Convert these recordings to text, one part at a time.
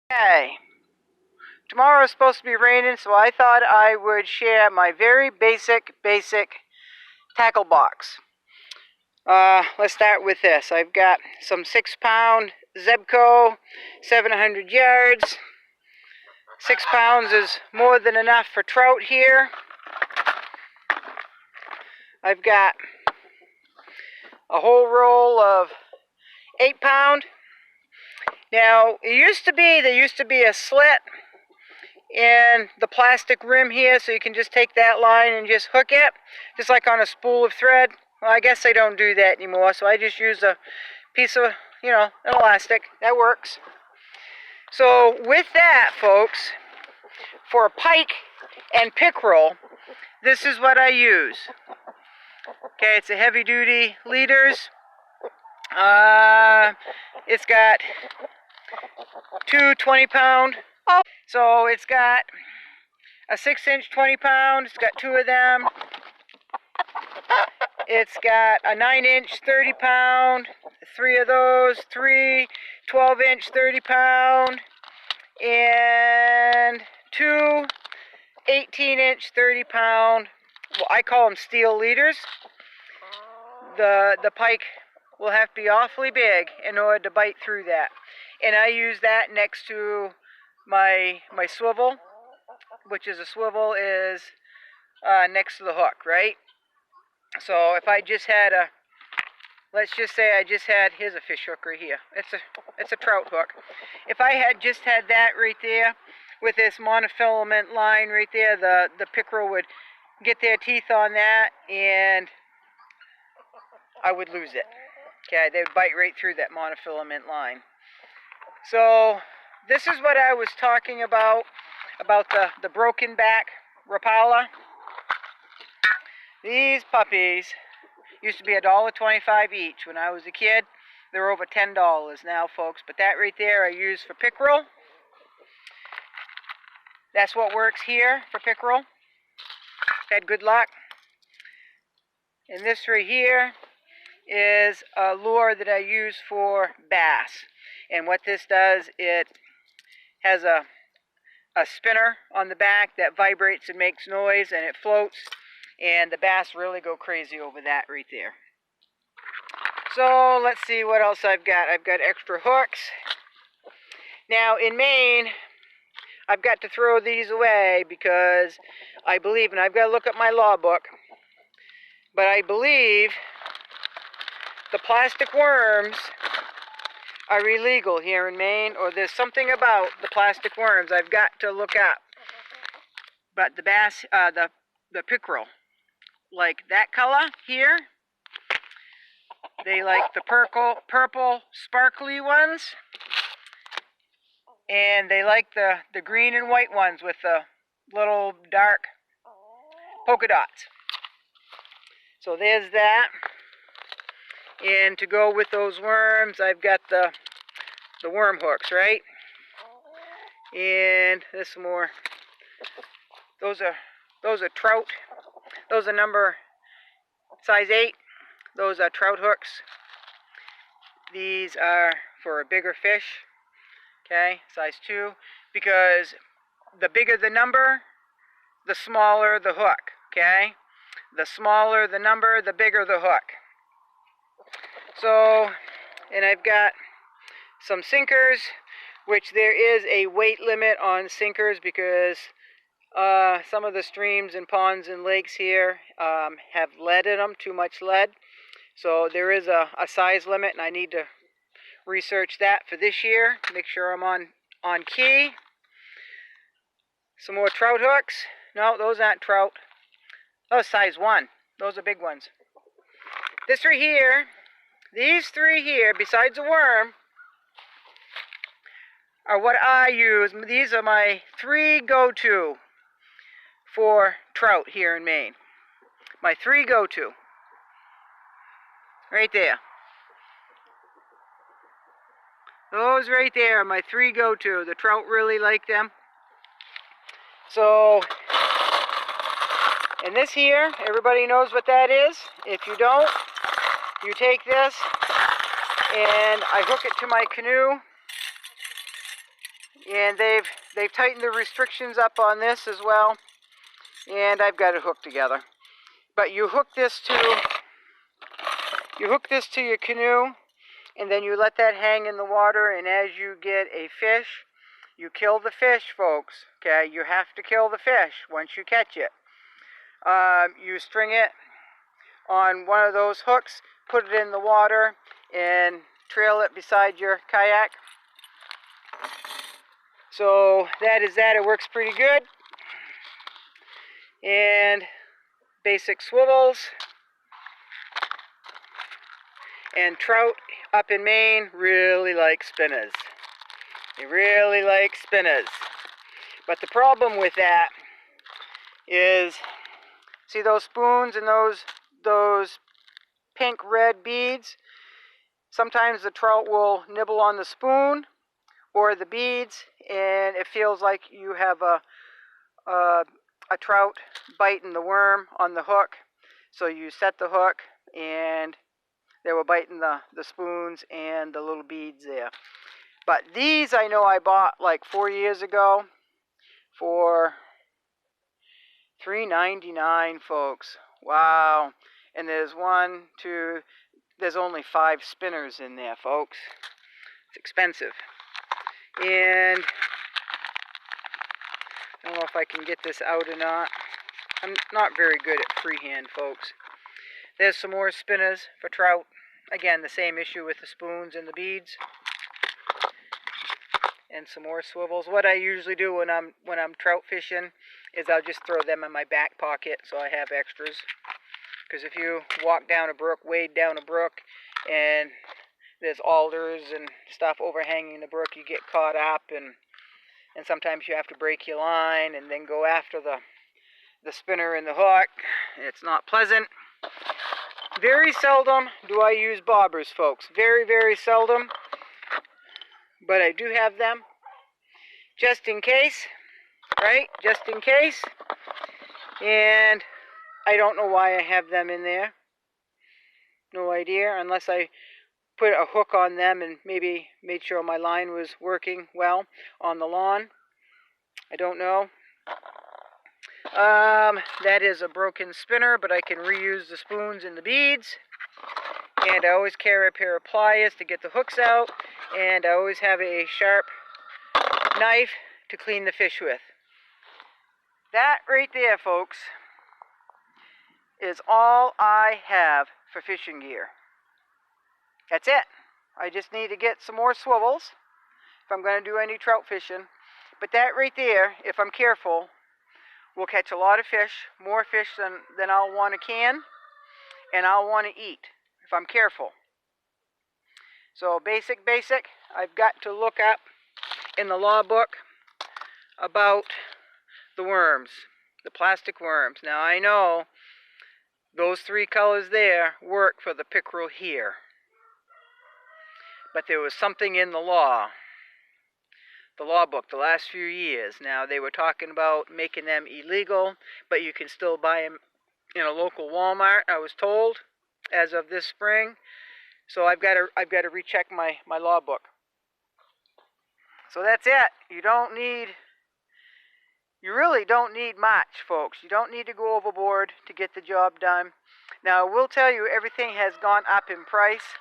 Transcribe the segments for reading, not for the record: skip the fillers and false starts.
Okay, tomorrow is supposed to be raining, so I thought I would share my very basic tackle box. Let's start with this. I've got some 6-pound Zebco, 700 yards. 6 pounds is more than enough for trout here. I've got a whole roll of 8-pound. Now, there used to be a slit in the plastic rim here, so you can just take that line and just hook it, just like on a spool of thread. Well, I guess they don't do that anymore, so I just use a piece of, an elastic. That works. So with that, folks, for pike and pickerel, this is what I use. Okay, it's a heavy-duty leaders. It's got two 20-pound. So it's got a 6-inch 20-pound. It's got 2 of them. It's got a 9-inch 30-pound, 3 of those, 3 12-inch 30-pound, and 2 18-inch 30-pound. Well, I call them steel leaders. The pike will have to be awfully big in order to bite through that. And I use that next to my swivel, which is next to the hook, right? So if I just had let's just say I just had, here's a fish hook right here. It's a trout hook. If I had just had that right there with this monofilament line right there, the pickerel would get their teeth on that and I would lose it. Okay, they would bite right through that monofilament line. So this is what I was talking about the broken back Rapala. These puppies used to be $1.25 each when I was a kid. They're over $10 now, folks. But that right there I use for pickerel. That's what works here for pickerel. Had good luck. And this right here is a lure that I use for bass. And what this does, it has a spinner on the back that vibrates and makes noise, and it floats. And the bass really go crazy over that right there. So let's see what else I've got. I've got extra hooks. Now in Maine, I've got to throw these away because I believe, and I've got to look at my law book, but I believe the plastic worms are illegal here in Maine, or there's something about the plastic worms I've got to look up. But the bass, the pickerel, like that color here. They like the purple sparkly ones. And they like the green and white ones with the little dark polka dots. So there's that. And to go with those worms, I've got the worm hooks, right? And there's some more. Those are trout. Those are size 8. Those are trout hooks. These are for a bigger fish. Okay, size 2. Because the bigger the number, the smaller the hook. Okay? The smaller the number, the bigger the hook. So, and I've got some sinkers, which there is a weight limit on sinkers because some of the streams and ponds and lakes here have lead in them, too much lead. So there is a size limit, and I need to research that for this year, make sure I'm on key. Some more trout hooks. No, those aren't trout. Those size 1. Those are big ones. This right here, these 3 here, besides a worm, are what I use. These are my 3 go-to for trout here in Maine. My 3 go-to. Right there. Those right there are my 3 go-to. The trout really like them. So, and this here, everybody knows what that is. If you don't, you take this and I hook it to my canoe. And they've tightened the restrictions up on this as well. And I've got it hooked together. But you hook this to your canoe, and then you let that hang in the water, and as you get a fish, you kill the fish, folks. Okay, you have to kill the fish once you catch it. You string it on one of those hooks, put it in the water, and trail it beside your kayak. So that is that. It works pretty good. And basic swivels. And trout up in Maine really like spinners. They really like spinners. But the problem with that is, see those spoons and those pink red beads? Sometimes the trout will nibble on the spoon or the beads, and it feels like you have a trout biting the worm on the hook. So you set the hook, and they were biting the spoons and the little beads there. But these I know I bought like 4 years ago for $3.99, folks. Wow. And there's there's only 5 spinners in there, folks. It's expensive. And I don't know if I can get this out or not. I'm not very good at freehand, folks. There's some more spinners for trout. Again, the same issue with the spoons and the beads. And some more swivels. What I usually do when I'm trout fishing is I'll just throw them in my back pocket so I have extras. Because if you walk down a brook, wade down a brook, and there's alders and stuff overhanging the brook, you get caught up, and sometimes you have to break your line and then go after the spinner and the hook. It's not pleasant. Very seldom do I use bobbers, folks. Very, very seldom. But I do have them just in case, right? Just in case. And I don't know why I have them in there. No idea, unless I put a hook on them and maybe made sure my line was working well on the lawn. I don't know. That is a broken spinner, but I can reuse the spoons and the beads. And I always carry a pair of pliers to get the hooks out. And I always have a sharp knife to clean the fish with. That right there, folks, is all I have for fishing gear. That's it. I just need to get some more swivels if I'm going to do any trout fishing. But that right there, if I'm careful, will catch a lot of fish, more fish than I'll want to can, and I'll want to eat if I'm careful. So basic, I've got to look up in the law book about the worms, the plastic worms. Now I know those 3 colors there work for the pickerel here. But there was something in the law book the last few years. Now they were talking about making them illegal, but you can still buy them in a local Walmart, I was told, as of this spring. So I've got to recheck my law book. So that's it. You really don't need much, folks. You don't need to go overboard to get the job done. Now I will tell you, everything has gone up in price.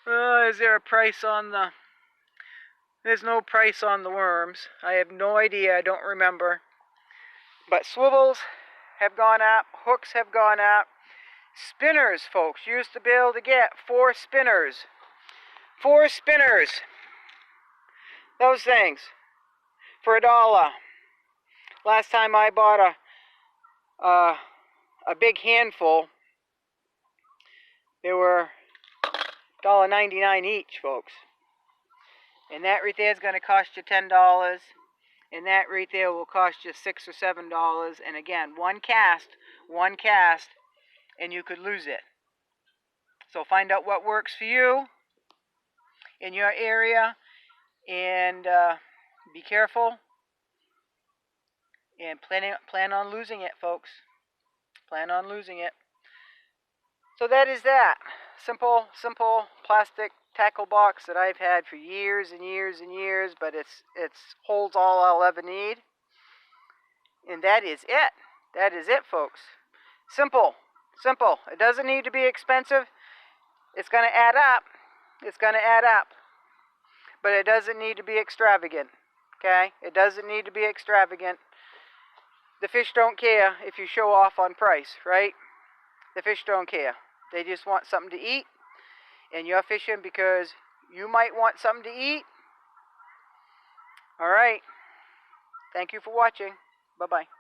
Is there a price on the... There's no price on the worms. I have no idea. I don't remember. But swivels have gone up. Hooks have gone up. Spinners, folks. You used to be able to get 4 spinners. 4 spinners. Those things. For $1. Last time I bought a big handful, they were $1.99 each, folks. And that right there is going to cost you $10. And that right there will cost you $6 or $7. And again, one cast, and you could lose it. So find out what works for you in your area, and be careful. And plan on losing it, folks. Plan on losing it. So that is that. Simple plastic tackle box that I've had for years and years and years, but it's holds all I'll ever need. And that is it. That is it, folks. Simple. Simple. It doesn't need to be expensive. It's going to add up. It's going to add up. But it doesn't need to be extravagant. Okay? It doesn't need to be extravagant. The fish don't care if you show off on price, right? The fish don't care. They just want something to eat. And you're fishing because you might want something to eat. All right. Thank you for watching. Bye-bye.